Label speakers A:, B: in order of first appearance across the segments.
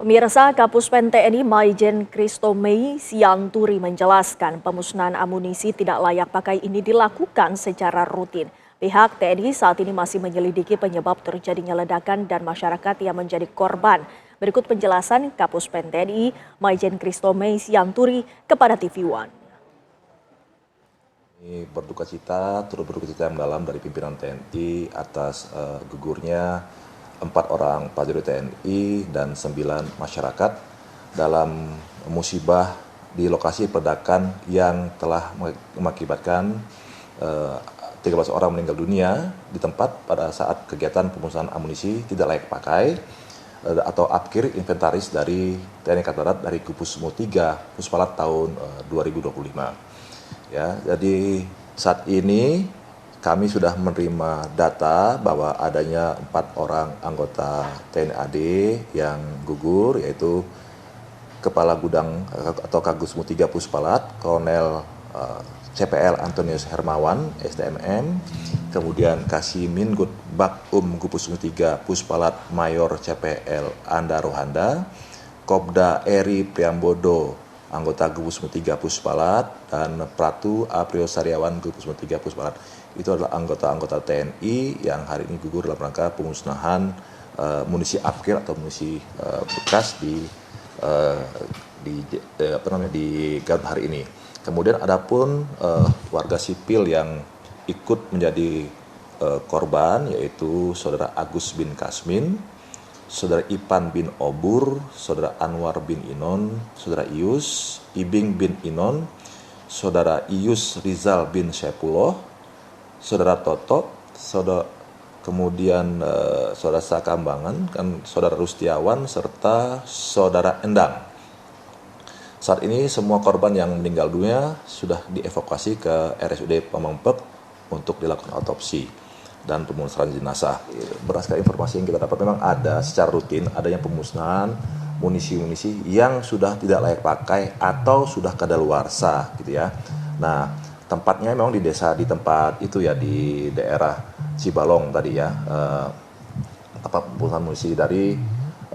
A: Pemirsa, Kapuspen TNI Maijen Kristomei Sianturi menjelaskan pemusnahan amunisi tidak layak pakai ini dilakukan secara rutin. Pihak TNI saat ini masih menyelidiki penyebab terjadinya ledakan dan masyarakat yang menjadi korban. Berikut penjelasan Kapuspen TNI Maijen Kristomei Sianturi kepada TV One.
B: Turut berduka cita yang mendalam dari pimpinan TNI atas gugurnya 4 orang prajurit TNI dan 9 masyarakat dalam musibah di lokasi ledakan yang telah mengakibatkan 13 orang meninggal dunia di tempat pada saat kegiatan pemusnahan amunisi tidak layak pakai atau akhir inventaris dari TNI Angkatan Darat dari Kupusmu 3 Puspalat tahun 2025. Ya, jadi saat ini kami sudah menerima data bahwa adanya 4 orang anggota TNI AD yang gugur, yaitu Kepala Gudang atau Kagusmu 3 Puspalat, Kolonel CPL Antonius Hermawan, STMM, kemudian Kasimin Bakum Kupusmu 3 Puspalat Mayor CPL Anda Rohanda, Kopda Eri Priambodo, anggota Kupusmu 3 Puspalat, dan Pratu Aprio Saryawan Kupusmu 3 Puspalat. Itu adalah anggota-anggota TNI yang hari ini gugur dalam rangka pemusnahan munisi akhir atau munisi bekas di Garut hari ini. Kemudian adapun warga sipil yang ikut menjadi korban, yaitu Saudara Agus bin Kasmin, Saudara Ipan bin Obur, Saudara Anwar bin Inon, Saudara Ius, Ibing bin Inon, Saudara Ius Rizal bin Syepullah, Saudara Toto, kemudian Saudara Sakambangan, Saudara Rustiawan, serta Saudara Endang. Saat ini semua korban yang meninggal dunia sudah dievakuasi ke RSUD Pamengpeuk untuk dilakukan otopsi dan pemusnahan jenazah. Berdasarkan informasi yang kita dapat, memang ada secara rutin adanya pemusnahan munisi-munisi yang sudah tidak layak pakai atau sudah kadaluarsa gitu ya. Nah, tempatnya memang di desa, di tempat itu ya, di daerah Cibalong tadi ya, tempat pemusnahan munisi dari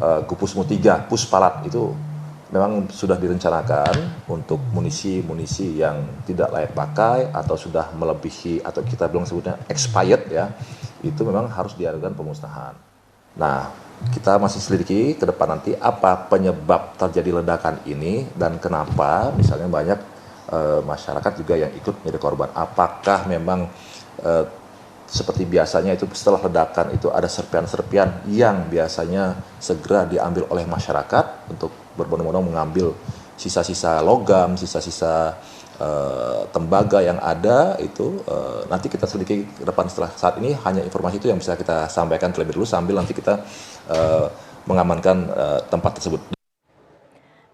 B: Kupusmu 3 Puspalat itu memang sudah direncanakan untuk munisi-munisi yang tidak layak pakai atau sudah melebihi atau kita bilang sebutnya expired ya, itu memang harus diadakan pemusnahan. Nah, kita masih selidiki ke depan nanti apa penyebab terjadi ledakan ini dan kenapa misalnya banyak masyarakat juga yang ikut menjadi korban. Apakah memang seperti biasanya itu setelah ledakan itu ada serpian-serpian yang biasanya segera diambil oleh masyarakat untuk berbondong-bondong mengambil sisa-sisa logam, sisa-sisa tembaga yang ada itu nanti kita selidiki ke depan. Setelah saat ini hanya informasi itu yang bisa kita sampaikan terlebih dulu sambil nanti kita mengamankan tempat tersebut.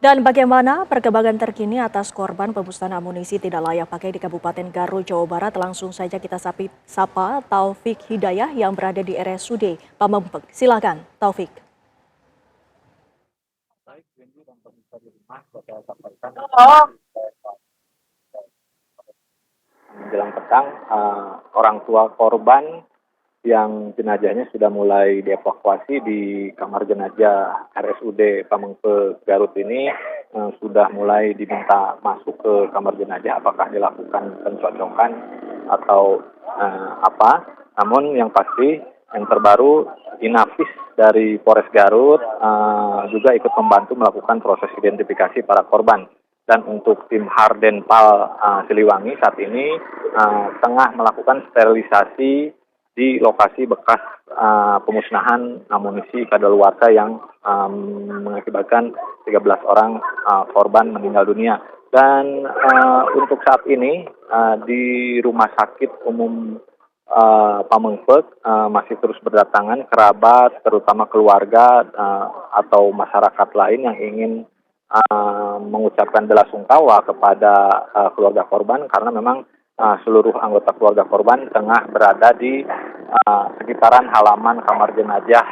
A: Dan bagaimana perkembangan terkini atas korban pemusnahan amunisi tidak layak pakai di Kabupaten Garut, Jawa Barat? Langsung saja kita sapa Taufik Hidayah yang berada di RSUD Pamengpeuk. Silakan, Taufik.
C: Menjelang petang, orang tua korban yang jenazahnya sudah mulai dievakuasi di kamar jenazah RSUD Pamengpeuk Garut ini sudah mulai diminta masuk ke kamar jenazah, apakah dilakukan pencocokan atau apa. Namun yang pasti yang terbaru Inafis dari Polres Garut juga ikut membantu melakukan proses identifikasi para korban. Dan untuk tim Hardenpal Siliwangi saat ini tengah melakukan sterilisasi di lokasi bekas pemusnahan amunisi kadaluarsa yang mengakibatkan 13 orang korban meninggal dunia. Dan untuk saat ini di Rumah Sakit Umum Pamengpeuk masih terus berdatangan kerabat, terutama keluarga atau masyarakat lain yang ingin mengucapkan bela sungkawa kepada keluarga korban, karena memang seluruh anggota keluarga korban tengah berada di sekitaran halaman kamar jenazah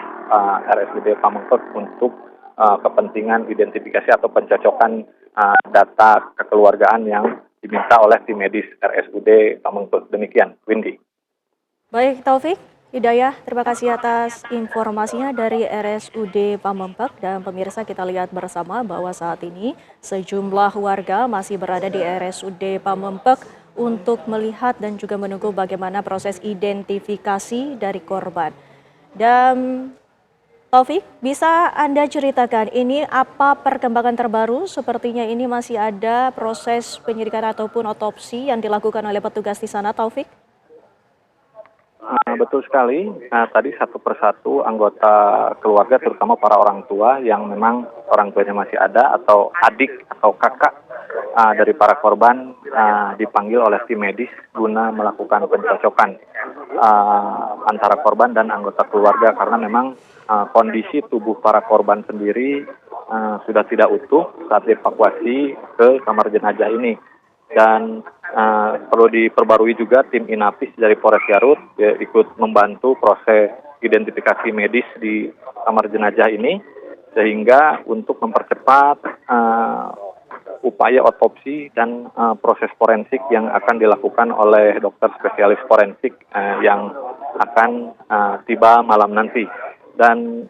C: RSUD Pamengpeuk untuk kepentingan identifikasi atau pencocokan data kekeluargaan yang diminta oleh tim medis RSUD Pamengpeuk. Demikian, Windy.
A: Baik, Taufik. Hidayah, terima kasih atas informasinya dari RSUD Pamengpeuk. Dan pemirsa, kita lihat bersama bahwa saat ini sejumlah warga masih berada di RSUD Pamengpeuk untuk melihat dan juga menunggu bagaimana proses identifikasi dari korban. Dan Taufik, bisa Anda ceritakan ini apa perkembangan terbaru? Sepertinya ini masih ada proses penyidikan ataupun otopsi yang dilakukan oleh petugas di sana, Taufik?
C: Betul sekali. Tadi satu persatu anggota keluarga, terutama para orang tua yang memang orang tuanya masih ada atau adik atau kakak dari para korban dipanggil oleh tim medis guna melakukan pencocokan antara korban dan anggota keluarga karena memang kondisi tubuh para korban sendiri sudah tidak utuh saat dievakuasi ke kamar jenazah ini. Dan perlu diperbarui juga tim Inapis dari Polres Garut ya, ikut membantu proses identifikasi medis di kamar jenazah ini sehingga untuk mempercepat upaya otopsi dan proses forensik yang akan dilakukan oleh dokter spesialis forensik yang akan tiba malam nanti. Dan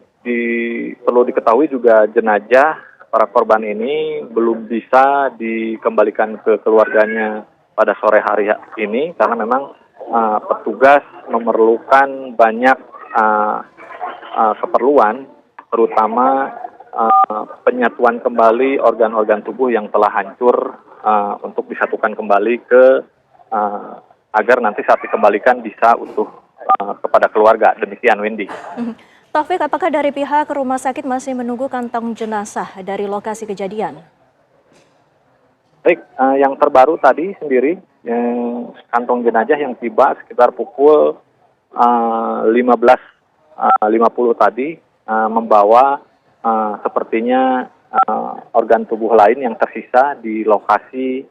C: perlu diketahui juga jenazah para korban ini belum bisa dikembalikan ke keluarganya pada sore hari ini karena memang petugas memerlukan banyak keperluan, terutama penyatuan kembali organ-organ tubuh yang telah hancur untuk disatukan kembali ke agar nanti saat dikembalikan bisa utuh kepada keluarga. Demikian, Windy.
A: Taufik, apakah dari pihak rumah sakit masih menunggu kantong jenazah dari lokasi kejadian?
C: Baik, yang terbaru tadi sendiri, kantong jenazah yang tiba sekitar pukul 15.50 tadi membawa sepertinya organ tubuh lain yang tersisa di lokasi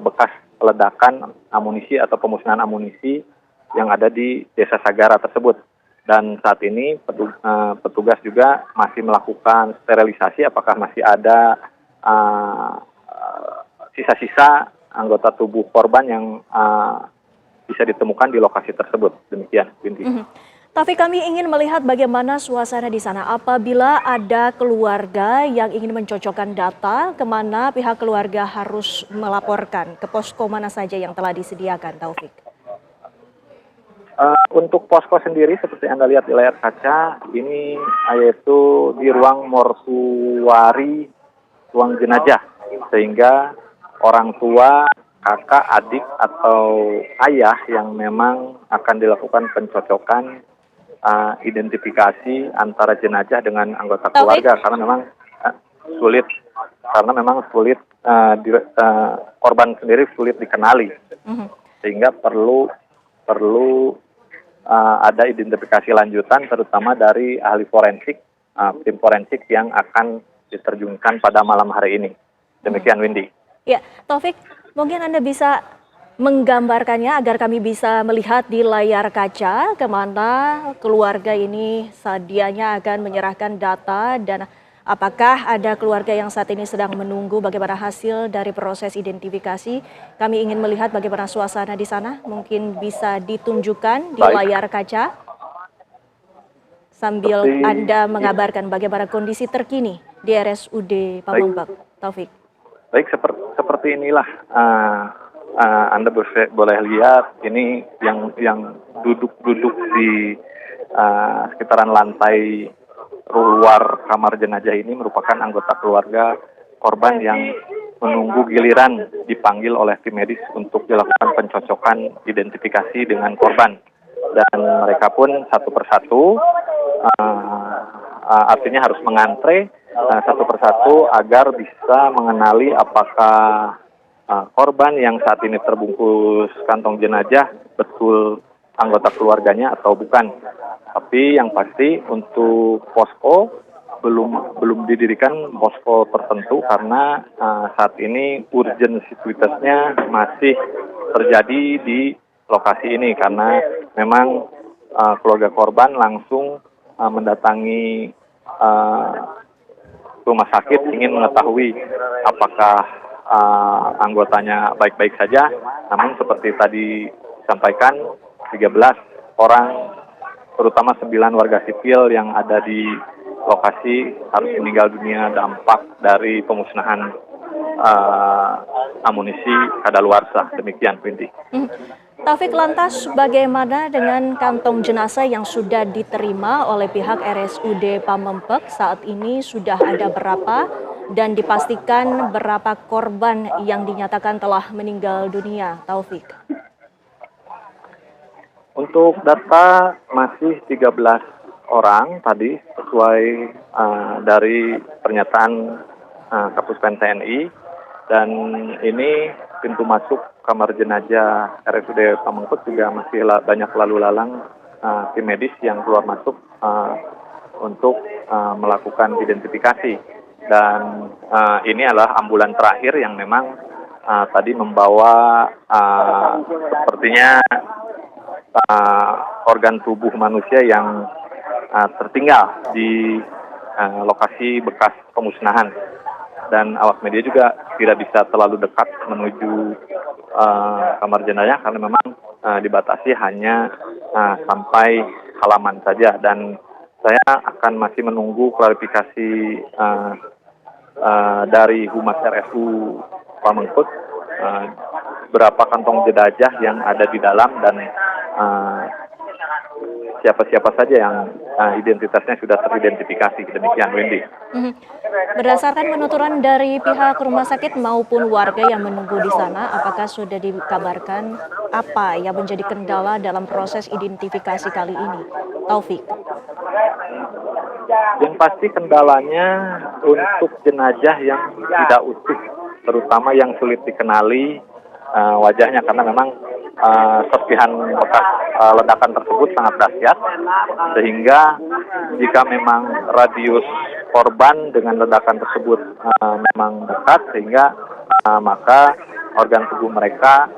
C: bekas ledakan amunisi atau pemusnahan amunisi yang ada di Desa Sagara tersebut. Dan saat ini petugas juga masih melakukan sterilisasi apakah masih ada sisa-sisa anggota tubuh korban yang bisa ditemukan di lokasi tersebut. Demikian, Binti.
A: Tapi kami ingin melihat bagaimana suasana di sana apabila ada keluarga yang ingin mencocokkan data, kemana pihak keluarga harus melaporkan, ke posko mana saja yang telah disediakan, Taufik?
C: Untuk posko sendiri seperti Anda lihat di layar kaca, ini yaitu di ruang mortuari, ruang jenazah, sehingga orang tua, kakak, adik, atau ayah yang memang akan dilakukan pencocokan identifikasi antara jenazah dengan anggota keluarga karena memang sulit korban sendiri sulit dikenali sehingga perlu ada identifikasi lanjutan terutama dari ahli forensik, tim forensik yang akan diterjunkan pada malam hari ini. Demikian, Windy.
A: Ya, Taufik, mungkin Anda bisa menggambarkannya agar kami bisa melihat di layar kaca kemana keluarga ini sedianya akan menyerahkan data dan apakah ada keluarga yang saat ini sedang menunggu bagaimana hasil dari proses identifikasi. Kami ingin melihat bagaimana suasana di sana, mungkin bisa ditunjukkan di layar kaca sambil Anda mengabarkan bagaimana kondisi terkini di RSUD Pamengpeuk. Taufik.
C: Baik, seperti inilah Anda boleh lihat ini yang duduk di sekitaran lantai luar kamar jenazah ini merupakan anggota keluarga korban yang menunggu giliran dipanggil oleh tim medis untuk dilakukan pencocokan identifikasi dengan korban. Dan mereka pun satu persatu artinya harus mengantre satu persatu agar bisa mengenali apakah korban yang saat ini terbungkus kantong jenazah betul anggota keluarganya atau bukan. Tapi yang pasti untuk posko belum didirikan posko tertentu karena saat ini urgensitasnya masih terjadi di lokasi ini karena memang keluarga korban langsung mendatangi rumah sakit ingin mengetahui apakah anggotanya baik-baik saja. Namun seperti tadi disampaikan 13 orang terutama 9 warga sipil yang ada di lokasi harus meninggal dunia dampak dari pemusnahan amunisi kadaluarsa. Demikian, Windy.
A: Taufik, lantas bagaimana dengan kantong jenazah yang sudah diterima oleh pihak RSUD Pamengpek? Saat ini sudah ada berapa dan dipastikan berapa korban yang dinyatakan telah meninggal dunia, Taufik?
C: Untuk data masih 13 orang tadi sesuai dari pernyataan Kapuspen TNI, dan ini pintu masuk kamar jenazah RSUD Pamengpek juga masih banyak lalu lalang tim medis yang keluar masuk untuk melakukan identifikasi, dan ini adalah ambulan terakhir yang memang tadi membawa sepertinya organ tubuh manusia yang tertinggal di lokasi bekas pemusnahan, dan awak media juga tidak bisa terlalu dekat menuju kamar jenazah karena memang dibatasi hanya sampai halaman saja, dan saya akan masih menunggu klarifikasi dari Humas RSU Pamengpek berapa kantong jenazah yang ada di dalam dan siapa-siapa saja yang identitasnya sudah teridentifikasi. Demikian, Wendy.
A: Berdasarkan penuturan dari pihak rumah sakit maupun warga yang menunggu di sana, apakah sudah dikabarkan apa yang menjadi kendala dalam proses identifikasi kali ini, Taufik?
C: Yang pasti kendalanya untuk jenazah yang tidak utuh, terutama yang sulit dikenali wajahnya, karena memang serpihan bekas ledakan tersebut sangat dahsyat, sehingga jika memang radius korban dengan ledakan tersebut memang dekat, sehingga maka organ tubuh mereka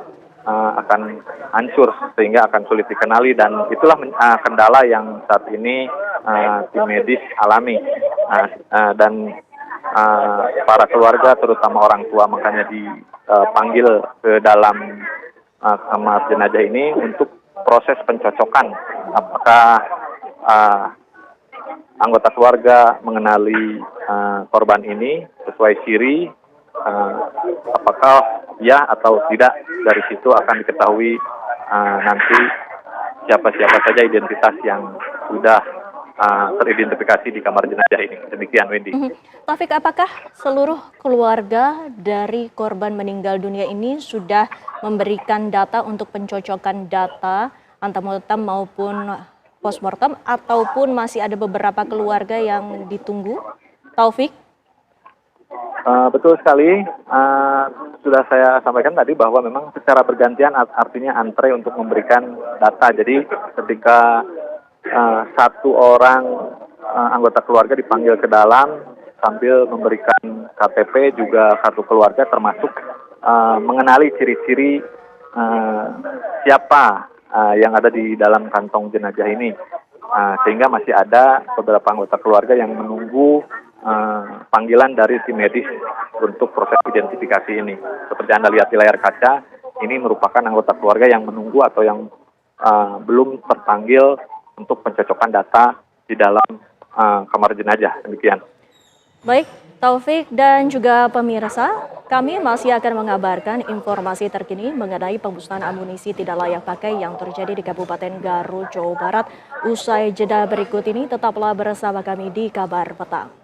C: akan hancur sehingga akan sulit dikenali, dan itulah kendala yang saat ini tim medis alami, dan para keluarga terutama orang tua makanya dipanggil ke dalam kamar jenazah ini untuk proses pencocokan apakah anggota keluarga mengenali korban ini sesuai ciri, apakah ya atau tidak. Dari situ akan diketahui nanti siapa-siapa saja identitas yang sudah teridentifikasi di kamar jenazah ini. Demikian, Wendy.
A: Taufik, apakah seluruh keluarga dari korban meninggal dunia ini sudah memberikan data untuk pencocokan data antemortem maupun postmortem, ataupun masih ada beberapa keluarga yang ditunggu, Taufik?
C: Betul sekali, sudah saya sampaikan tadi bahwa memang secara bergantian artinya antre untuk memberikan data. Jadi ketika satu orang anggota keluarga dipanggil ke dalam sambil memberikan KTP juga kartu keluarga, termasuk mengenali ciri-ciri siapa yang ada di dalam kantong jenazah ini, sehingga masih ada beberapa anggota keluarga yang menunggu panggilan dari tim medis untuk proses identifikasi ini. Seperti Anda lihat di layar kaca, ini merupakan anggota keluarga yang menunggu atau yang belum terpanggil untuk pencocokan data di dalam kamar jenazah. Demikian.
A: Baik, Taufik dan juga pemirsa, kami masih akan mengabarkan informasi terkini mengenai pemusnahan amunisi tidak layak pakai yang terjadi di Kabupaten Garut, Jawa Barat. Usai jeda berikut ini, tetaplah bersama kami di Kabar Petang.